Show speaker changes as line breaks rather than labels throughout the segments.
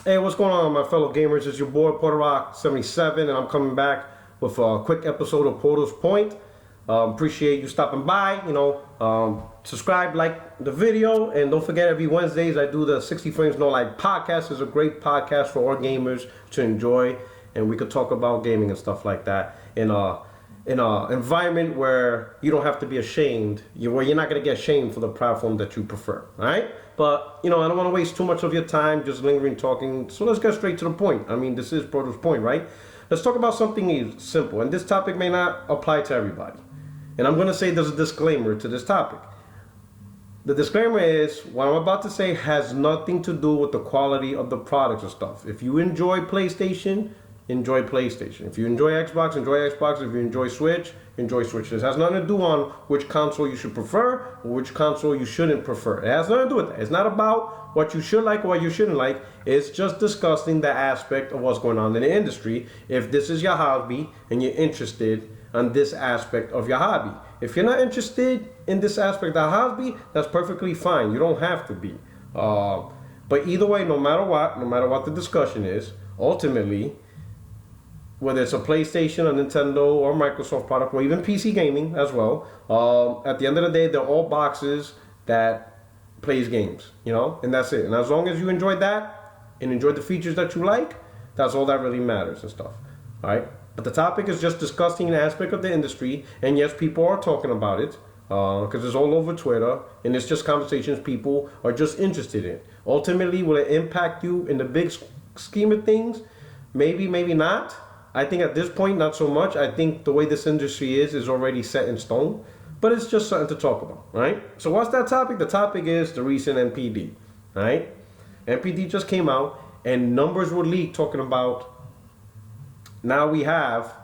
Hey, what's going on, my fellow gamers? It's your boy Porter Rock 77, and I'm coming back with a quick episode of Porter's Point. Appreciate you stopping by. Subscribe, like the video, and don't forget every Wednesdays I do the 60 Frames No Lag podcast. It's a great podcast for all gamers to enjoy, and we could talk about gaming and stuff like that in a environment where you don't have to be ashamed, where you're not going to get shamed for the platform that you prefer, all right? But, I don't want to waste too much of your time just lingering talking, so let's get straight to the point. I mean, this is Porter's Point, right? Let's talk about something simple, and this topic may not apply to everybody. And I'm going to say there's a disclaimer to this topic. The disclaimer is, what I'm about to say has nothing to do with the quality of the products and stuff. If you enjoy PlayStation, enjoy PlayStation. If you enjoy Xbox, enjoy Xbox. If you enjoy Switch, enjoy Switch. This has nothing to do on which console you should prefer or which console you shouldn't prefer. It has nothing to do with that. It's not about what you should like or what you shouldn't like. It's just discussing the aspect of what's going on in the industry. If this is your hobby and you're interested in this aspect of your hobby. If you're not interested in this aspect of the hobby, that's perfectly fine. You don't have to be. But either way, no matter what the discussion is, ultimately, whether it's a PlayStation, a Nintendo, or Microsoft product, or even PC gaming as well, at the end of the day, they're all boxes that plays games, and that's it. And as long as you enjoy that and enjoy the features that you like, that's all that really matters and stuff, all right? But the topic is just discussing an aspect of the industry, and yes, people are talking about it, because it's all over Twitter, and it's just conversations people are just interested in. Ultimately, will it impact you in the big scheme of things? Maybe, maybe not. I think at this point, not so much. I think the way this industry is already set in stone, but it's just something to talk about, right? So what's that topic? The topic is the recent NPD, right? NPD just came out, and numbers were leaked talking about, now we have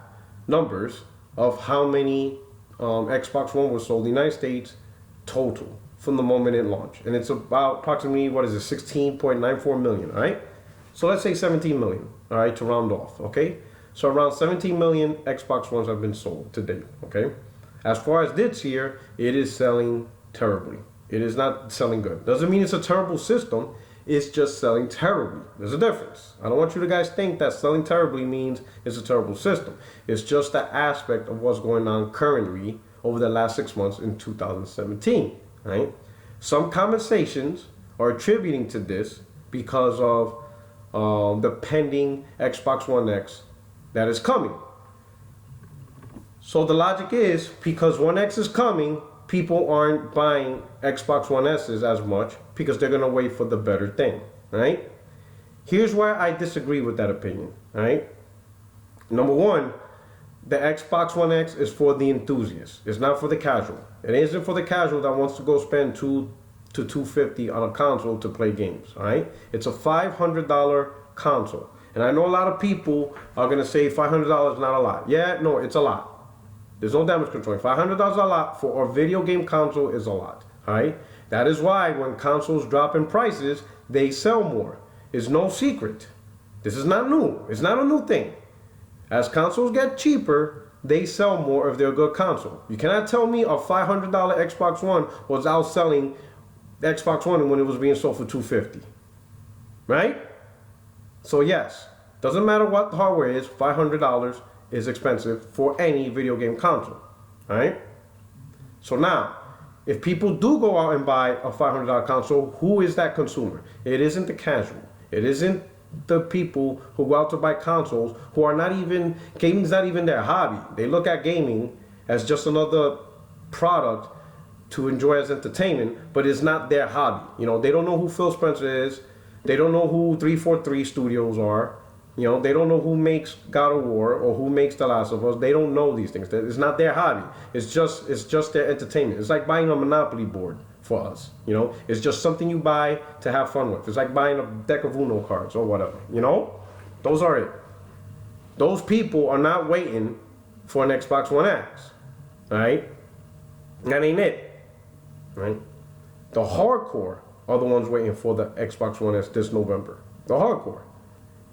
numbers of how many Xbox One was sold in the United States total from the moment it launched. And it's about approximately, 16.94 million, all right? So let's say 17 million, all right, to round off, okay? So around 17 million Xbox Ones have been sold to date, okay? As far as this year, it is selling terribly. It is not selling good. Doesn't mean it's a terrible system. It's just selling terribly. There's a difference. I don't want you guys to think that selling terribly means it's a terrible system. It's just the aspect of what's going on currently over the last 6 months in 2017, right? Some conversations are attributing to this because of the pending Xbox One X that is coming. So the logic is, because One X is coming, people aren't buying Xbox One S's as much because they're going to wait for the better thing, right? Here's where I disagree with that opinion, right? Number one, the Xbox One X is for the enthusiast. It's not for the casual. It isn't for the casual that wants to go spend $200 to $250 on a console to play games, all right? It's a $500 console. And I know a lot of people are going to say $500 is not a lot. Yeah, no, it's a lot. There's no damage control. $500 is a lot for a video game console is a lot, all right? That is why when consoles drop in prices, they sell more. It's no secret. This is not new. It's not a new thing. As consoles get cheaper, they sell more if they're a good console. You cannot tell me a $500 Xbox One was outselling Xbox One when it was being sold for $250, right? So yes, doesn't matter what the hardware is, $500 is expensive for any video game console, right? So now, if people do go out and buy a $500 console, who is that consumer? It isn't the casual. It isn't the people who go out to buy consoles who are not even, gaming's not even their hobby. They look at gaming as just another product to enjoy as entertainment, but it's not their hobby. They don't know who Phil Spencer is. They don't know who 343 Studios are. They don't know who makes God of War or who makes The Last of Us. They don't know these things. It's not their hobby. It's just their entertainment. It's like buying a Monopoly board for us. It's just something you buy to have fun with. It's like buying a deck of Uno cards or whatever. Those are it. Those people are not waiting for an Xbox One X, right? That ain't it, right? The hardcore are the ones waiting for the Xbox One S this November. The hardcore.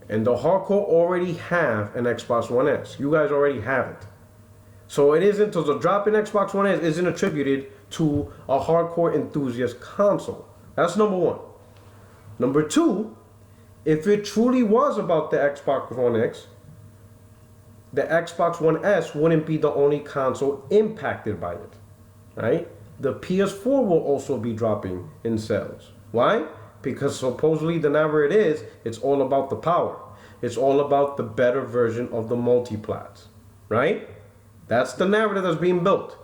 And the hardcore already have an Xbox One S. You guys already have it. So it isn't, so the drop in Xbox One S isn't attributed to a hardcore enthusiast console. That's number one. Number two, if it truly was about the Xbox One X, the Xbox One S wouldn't be the only console impacted by it, right? The PS4 will also be dropping in sales. Why? Because supposedly the narrative is, it's all about the power. It's all about the better version of the multiplats, right? That's the narrative that's being built.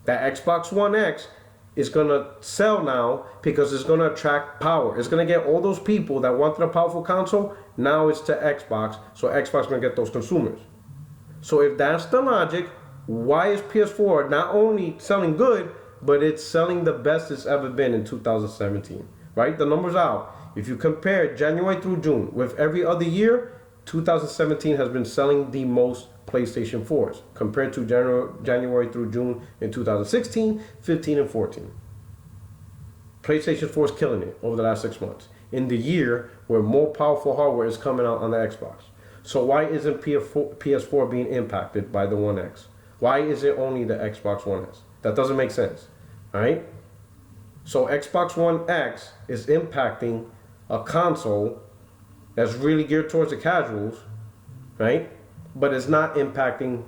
That Xbox One X is gonna sell now because it's gonna attract power. It's gonna get all those people that wanted a powerful console, now it's to Xbox, so Xbox gonna get those consumers. So if that's the logic, why is PS4 not only selling good, but it's selling the best it's ever been in 2017, right? The numbers out. If you compare January through June with every other year, 2017 has been selling the most PlayStation 4s compared to January through June in 2016, 15, and 14. PlayStation 4 is killing it over the last 6 months in the year where more powerful hardware is coming out on the Xbox. So why isn't PS4 being impacted by the One X? Why is it only the Xbox One S? That doesn't make sense, right? So Xbox One X is impacting a console that's really geared towards the casuals, right? But it's not impacting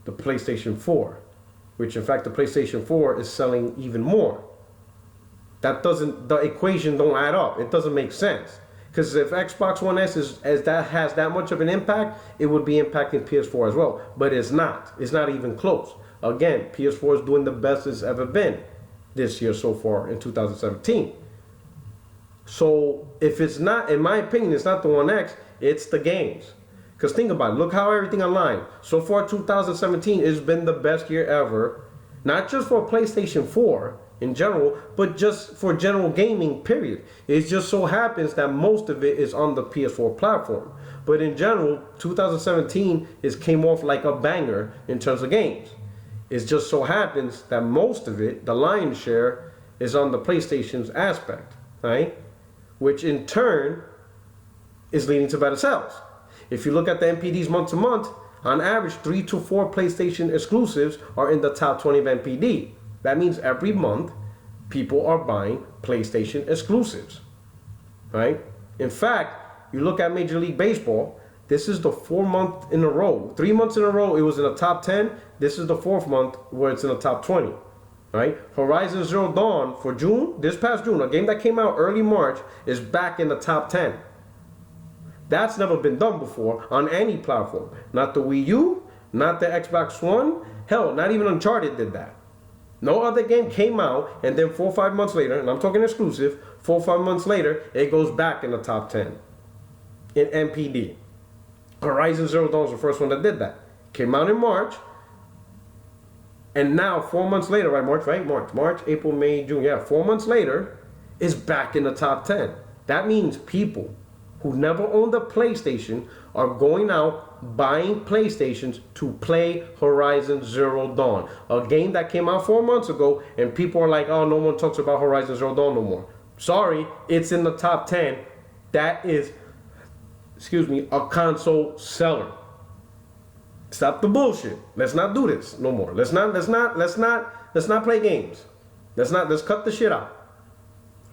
the PlayStation 4, which in fact the PlayStation 4 is selling even more. The equation don't add up. It doesn't make sense. Because if Xbox One S has that much of an impact, it would be impacting PS4 as well. But it's not. It's not even close. Again, PS4 is doing the best it's ever been this year so far in 2017. So if it's not, in my opinion, it's not the One X, it's the games. Because think about it, look how everything online. So far 2017 has been the best year ever, not just for PlayStation 4 in general, but just for general gaming, period. It just so happens that most of it is on the PS4 platform. But in general, 2017 came off like a banger in terms of games. It just so happens that most of it, the lion's share, is on the PlayStation's aspect, right? Which in turn is leading to better sales. If you look at the NPDs month to month, on average, 3 to 4 PlayStation exclusives are in the top 20 of NPD. That means every month, people are buying PlayStation exclusives, right? In fact, you look at Major League Baseball, this is the 4th month in a row. 3 months in a row, it was in the top 10. This is the 4th month where it's in the top 20, right? Horizon Zero Dawn for June, this past June, a game that came out early March, is back in the top 10. That's never been done before on any platform. Not the Wii U, not the Xbox One. Hell, not even Uncharted did that. No other game came out, and then 4 or 5 months later, and I'm talking exclusive, 4 or 5 months later, it goes back in the top 10 in NPD. Horizon Zero Dawn was the first one that did that. Came out in March, and now 4 months later, right, March, April, May, June, yeah, 4 months later, is back in the top 10. That means people who never owned a PlayStation are going out buying PlayStations to play Horizon Zero Dawn, a game that came out 4 months ago, and people are like, oh, no one talks about Horizon Zero Dawn no more. Sorry, it's in the top 10. That is, a console seller. Stop the bullshit. Let's not do this no more. Let's not play games. Let's cut the shit out.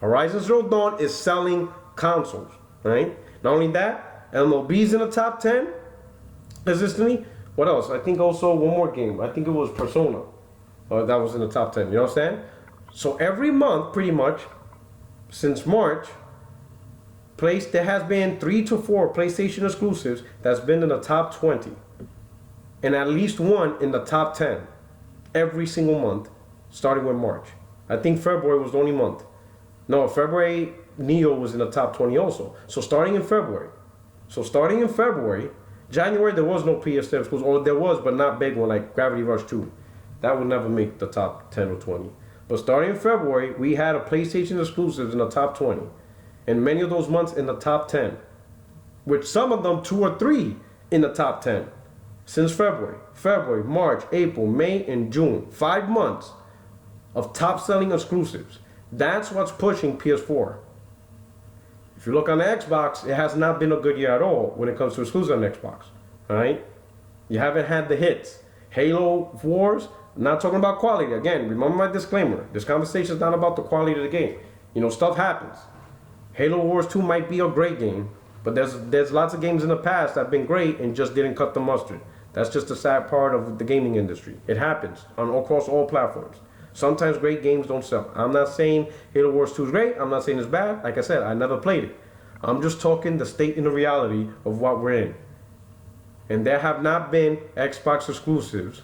Horizon Zero Dawn is selling consoles, right? Not only that, MLB's in the top 10 consistently. What else? I think also one more game. I think it was Persona. That was in the top 10. You understand? So every month, pretty much, since March, there has been 3 to 4 PlayStation exclusives that's been in the top 20. And at least one in the top 10 every single month, starting with March. I think February was the only month. No, February, Neo was in the top 20 also. So starting in February, January there was no PS4 exclusive, or there was, but not big one like Gravity Rush 2. That would never make the top 10 or 20. But starting in February, we had a PlayStation exclusives in the top 20. And many of those months in the top 10. With some of them 2 or 3 in the top 10. Since February, March, April, May, and June. 5 months of top selling exclusives. That's what's pushing PS4. If you look on the Xbox, it has not been a good year at all when it comes to exclusives on Xbox. Alright? You haven't had the hits. Halo Wars, not talking about quality. Again, remember my disclaimer. This conversation is not about the quality of the game. You know, stuff happens. Halo Wars 2 might be a great game, But there's lots of games in the past that have been great and just didn't cut the mustard. That's just a sad part of the gaming industry. It happens across all platforms. Sometimes great games don't sell. I'm not saying Halo Wars 2 is great. I'm not saying it's bad. Like I said, I never played it. I'm just talking the state and the reality of what we're in. And there have not been Xbox exclusives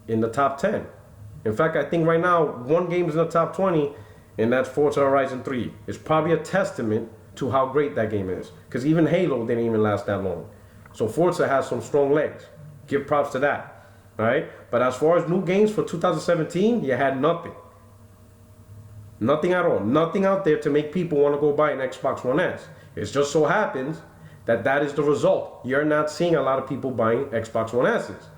in the top 10. In fact, I think right now, one game is in the top 20, and that's Forza Horizon 3. It's probably a testament to how great that game is. Because even Halo didn't even last that long. So Forza has some strong legs. Give props to that. All right? But as far as new games for 2017, you had nothing. Nothing at all. Nothing out there to make people want to go buy an Xbox One S. It just so happens that that is the result. You're not seeing a lot of people buying Xbox One S's.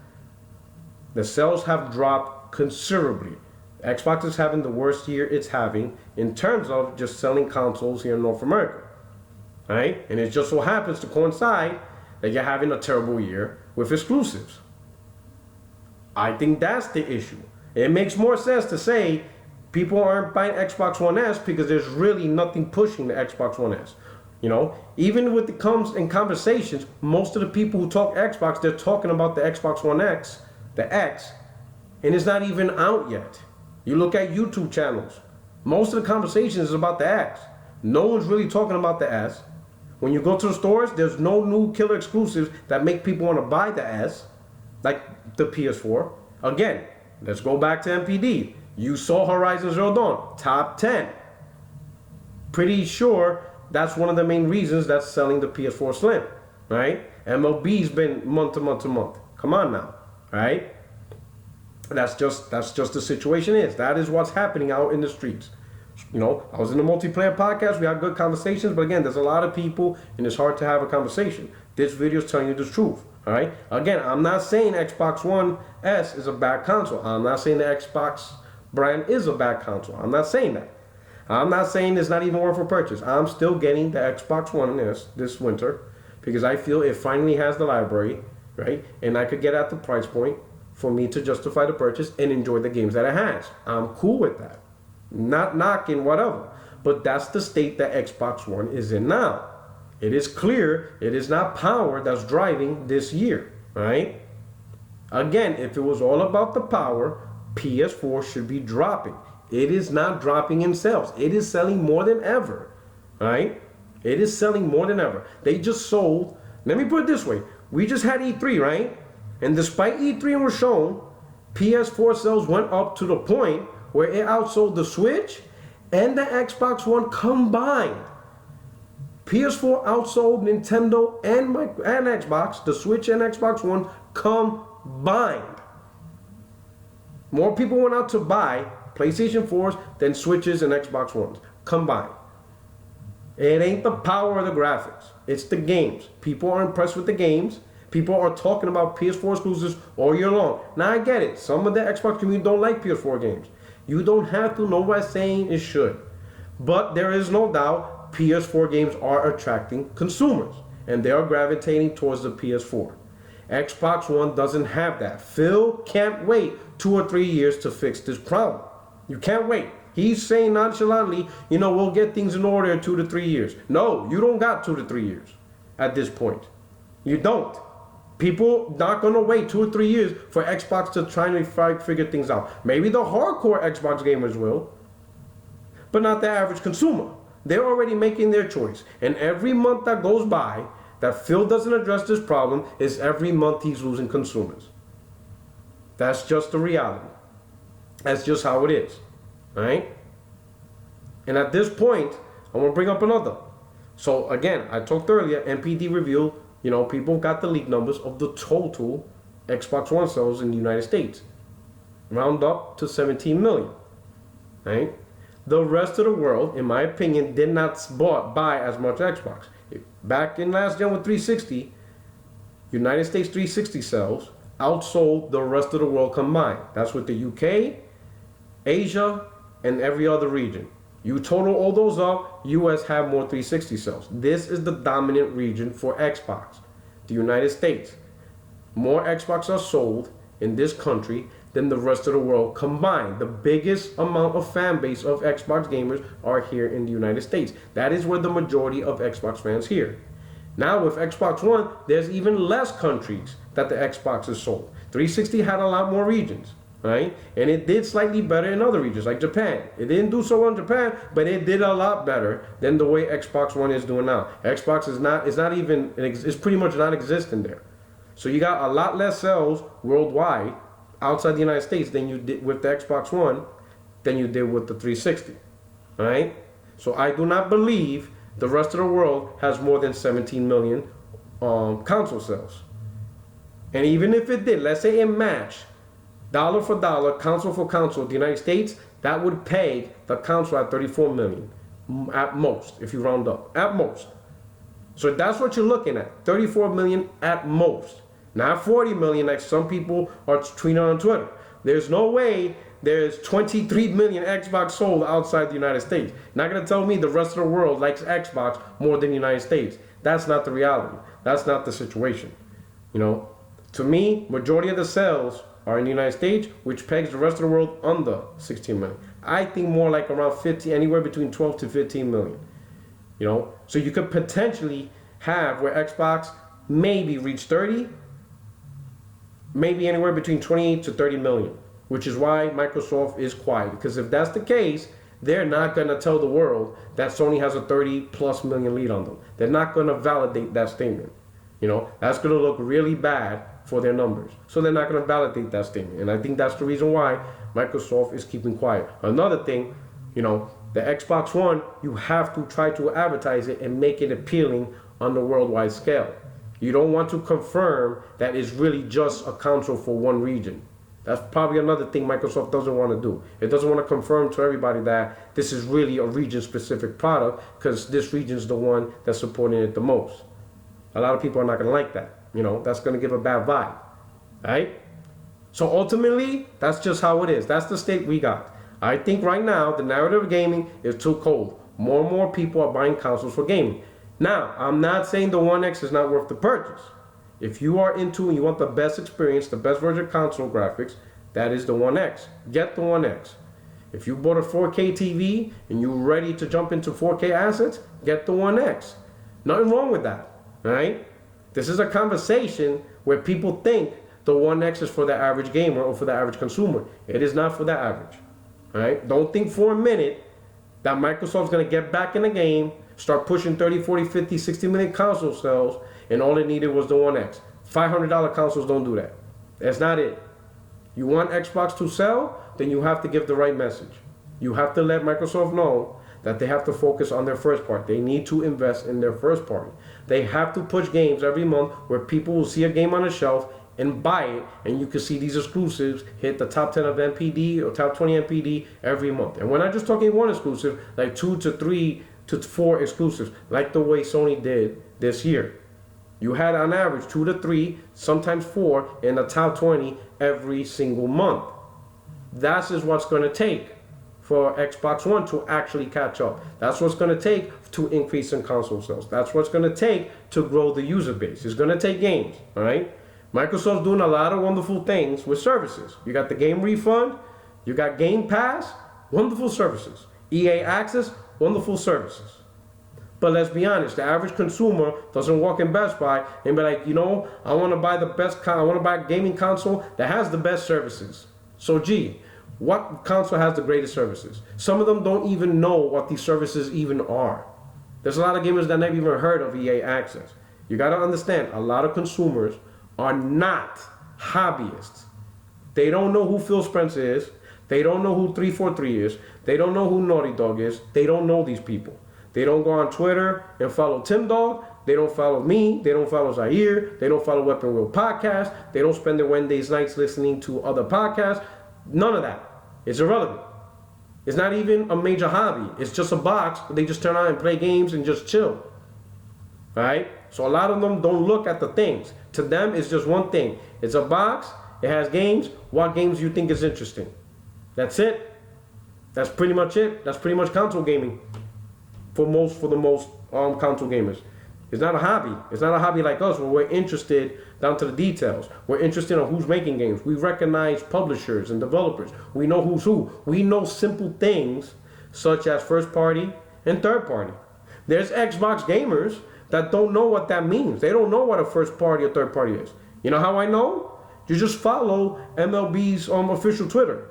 The sales have dropped considerably. Xbox is having the worst year it's having in terms of just selling consoles here in North America. All right? And it just so happens to coincide that you're having a terrible year with exclusives. I think that's the issue. It makes more sense to say people aren't buying Xbox One S because there's really nothing pushing the Xbox One S. You know, even when it comes in conversations, most of the people who talk Xbox, they're talking about the Xbox One X, the X, and it's not even out yet. You look at YouTube channels, most of the conversation is about the X. No one's really talking about the S. When you go to the stores, there's no new killer exclusives that make people want to buy the S, like the PS4. Again, let's go back to MPD. You saw Horizon Zero Dawn, top 10. Pretty sure that's one of the main reasons that's selling the PS4 Slim, right? MLB's been month to month to month. Come on now, right? That's just the situation is. That is what's happening out in the streets. You know, I was in the multiplayer podcast. We had good conversations, but again, there's a lot of people, and it's hard to have a conversation. This video is telling you the truth. All right. Again, I'm not saying Xbox One S is a bad console. I'm not saying the Xbox brand is a bad console. I'm not saying that. I'm not saying it's not even worth a purchase. I'm still getting the Xbox One S this winter because I feel it finally has the library, right? And I could get at the price point for me to justify the purchase and enjoy the games that it has. I'm cool with that. Not knocking whatever. But that's the state that Xbox One is in now. It is clear it is not power that's driving this year, right? Again, if it was all about the power, PS4 should be dropping. It is not dropping in sales. It is selling more than ever, right? It is selling more than ever. They just sold, let me put it this way. We just had E3, right? And despite E3 was shown, PS4 sales went up to the point where it outsold the Switch and the Xbox One combined. PS4 outsold Nintendo and Xbox, the Switch and Xbox One combined. More people went out to buy PlayStation 4s than Switches and Xbox Ones combined. It ain't the power of the graphics. It's the games. People are impressed with the games. People are talking about PS4 exclusives all year long. Now I get it. Some of the Xbox community don't like PS4 games. You don't have to. Nobody's saying it should. But there is no doubt PS4 games are attracting consumers. And they are gravitating towards the PS4. Xbox One doesn't have that. Phil can't wait 2 or 3 years to fix this problem. You can't wait. He's saying nonchalantly, you know, we'll get things in order in 2 to 3 years. No, you don't got 2 to 3 years at this point. You don't. People not going to wait 2 or 3 years for Xbox to try and figure things out. Maybe the hardcore Xbox gamers will, but not the average consumer. They're already making their choice. And every month that goes by that Phil doesn't address this problem is every month he's losing consumers. That's just the reality. That's just how it is. Right? And at this point, I want to bring up another. So again, I talked earlier, MPD revealed, you know, people got the leak numbers of the total Xbox One sales in the United States. Round up to 17 million. Right? The rest of the world, in my opinion, did not buy as much Xbox. Back in last gen with 360, United States 360 sales outsold the rest of the world combined. That's with the UK, Asia, and every other region. You total all those up, US have more 360 sales. This is the dominant region for Xbox, the United States. More Xbox are sold in this country than the rest of the world combined. The biggest amount of fan base of Xbox gamers are here in the United States. That is where the majority of Xbox fans here. Now with Xbox One, there's even less countries that the Xbox is sold. 360 had a lot more regions, right? And it did slightly better in other regions, like Japan. It didn't do so well in Japan, but it did a lot better than the way Xbox One is doing now. Xbox is pretty much non-existent there. So you got a lot less sales worldwide outside the United States than you did with the Xbox One than you did with the 360, right? So I do not believe the rest of the world has more than 17 million console sales. And even if it did, let's say it matched dollar for dollar, console for console, the United States, that would peg the console at 34 million at most, if you round up, at most. So that's what you're looking at, 34 million at most. Not 40 million like some people are tweeting on Twitter. There's no way there's 23 million Xbox sold outside the United States. Not gonna tell me the rest of the world likes Xbox more than the United States. That's not the reality. That's not the situation. You know, to me, majority of the sales are in the United States, which pegs the rest of the world under 16 million. I think more like around 50, anywhere between 12 to 15 million. You know, so you could potentially have where Xbox maybe reach 30, maybe anywhere between 28 to 30 million, which is why Microsoft is quiet. Because if that's the case, they're not going to tell the world that Sony has a 30+ million lead on them. They're not going to validate that statement. You know, that's going to look really bad for their numbers. So they're not going to validate that statement. And I think that's the reason why Microsoft is keeping quiet. Another thing, you know, the Xbox One, you have to try to advertise it and make it appealing on the worldwide scale. You don't want to confirm that it's really just a console for one region. That's probably another thing Microsoft doesn't want to do. It doesn't want to confirm to everybody that this is really a region-specific product because this region's the one that's supporting it the most. A lot of people are not going to like that. You know, that's going to give a bad vibe, right? So ultimately, that's just how it is. That's the state we got. I think right now, the narrative of gaming is too cold. More and more people are buying consoles for gaming. Now, I'm not saying the One X is not worth the purchase. If you are into and you want the best experience, the best version of console graphics, that is the One X. Get the One X. If you bought a 4K TV and you're ready to jump into 4K assets, get the One X. Nothing wrong with that, right? This is a conversation where people think the One X is for the average gamer or for the average consumer. It is not for the average, right? Don't think for a minute that Microsoft's going to get back in the game, start pushing 30, 40, 50, 60 million console sales, and all it needed was the One X. $500 consoles don't do that. That's not it. You want Xbox to sell, then you have to give the right message. You have to let Microsoft know that they have to focus on their first party. They need to invest in their first party. They have to push games every month where people will see a game on a shelf and buy it, and you can see these exclusives hit the top 10 of NPD or top 20 NPD every month. And we're not just talking one exclusive, like 2 to 3 to 4 exclusives, like the way Sony did this year. You had on average 2 to 3, sometimes 4 in the top 20 every single month. That is what's going to take for Xbox One to actually catch up. That's what's going to take to increase in console sales. That's what's going to take to grow the user base. It's going to take games, all right? Microsoft's doing a lot of wonderful things with services. You got the game refund, you got Game Pass, wonderful services. EA Access, wonderful services. But let's be honest, the average consumer doesn't walk in Best Buy and be like, you know, I want to buy the best, I want to buy a gaming console that has the best services. So gee, what console has the greatest services? Some of them don't even know what these services even are. There's a lot of gamers that never even heard of EA Access. You got to understand, a lot of consumers are not hobbyists. They don't know who Phil Spencer is. They don't know who 343 is. They don't know who Naughty Dog is. They don't know these people. They don't go on Twitter and follow Tim Dog. They don't follow me. They don't follow Zaire. They don't follow Weapon Wheel Podcast. They don't spend their Wednesdays nights listening to other podcasts. None of that. It's irrelevant. It's not even a major hobby. It's just a box where they just turn on and play games and just chill. Right? So a lot of them don't look at the things. To them, it's just one thing. It's a box. It has games. What games do you think is interesting? That's it. That's pretty much it. That's pretty much console gaming for the most console gamers. It's not a hobby. It's not a hobby like us where we're interested down to the details. We're interested in who's making games. We recognize publishers and developers. We know who's who. We know simple things such as first party and third party. There's Xbox gamers that don't know what that means. They don't know what a first party or third party is. You know how I know? You just follow MLB's official Twitter.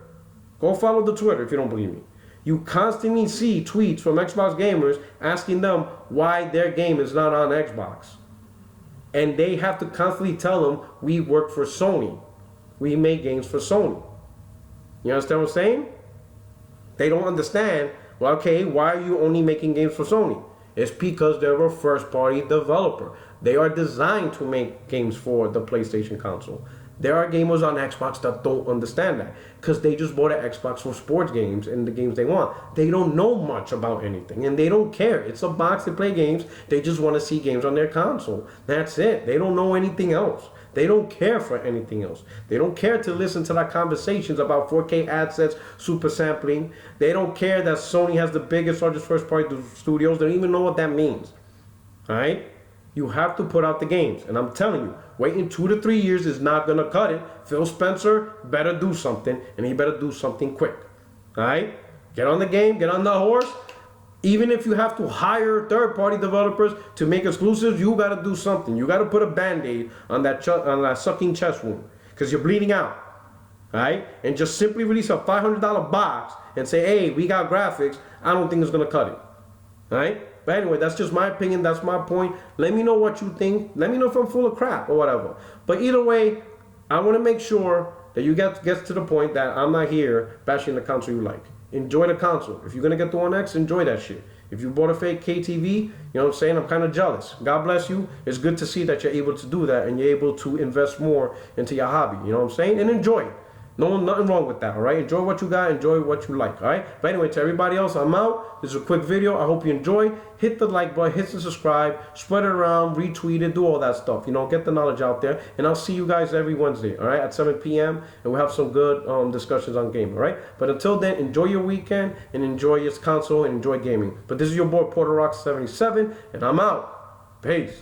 Go follow the Twitter if you don't believe me. You constantly see tweets from Xbox gamers asking them why their game is not on Xbox. And they have to constantly tell them, we work for Sony. We make games for Sony. You understand what I'm saying? They don't understand, well, okay, why are you only making games for Sony? It's because they're a first-party developer. They are designed to make games for the PlayStation console. There are gamers on Xbox that don't understand that because they just bought an Xbox for sports games and the games they want. They don't know much about anything and they don't care. It's a box to play games. They just want to see games on their console. That's it. They don't know anything else. They don't care for anything else. They don't care to listen to like conversations about 4K ad sets, super sampling. They don't care that Sony has the biggest, largest first-party studios. They don't even know what that means. All right? You have to put out the games. And I'm telling you, waiting 2 to 3 years is not going to cut it. Phil Spencer better do something, and he better do something quick. All right? Get on the game, get on the horse. Even if you have to hire third-party developers to make exclusives, you got to do something. You got to put a Band-Aid on that sucking chest wound because you're bleeding out. All right? And just simply release a $500 box and say, hey, we got graphics. I don't think it's going to cut it. All right? But anyway, that's just my opinion. That's my point. Let me know what you think. Let me know if I'm full of crap or whatever. But either way, I want to make sure that you get to the point that I'm not here bashing the console you like. Enjoy the console. If you're going to get the One X, enjoy that shit. If you bought a fake KTV, you know what I'm saying? I'm kind of jealous. God bless you. It's good to see that you're able to do that and you're able to invest more into your hobby. You know what I'm saying? And enjoy it. Nothing wrong with that, all right? Enjoy what you got, enjoy what you like, all right? But anyway, to everybody else, I'm out. This is a quick video. I hope you enjoy. Hit the like button, hit the subscribe, spread it around, retweet it, do all that stuff. You know, get the knowledge out there. And I'll see you guys every Wednesday, all right, at 7 p.m. And we'll have some good discussions on gaming, all right? But until then, enjoy your weekend and enjoy your console and enjoy gaming. But this is your boy, Porter Rock 77, and I'm out. Peace.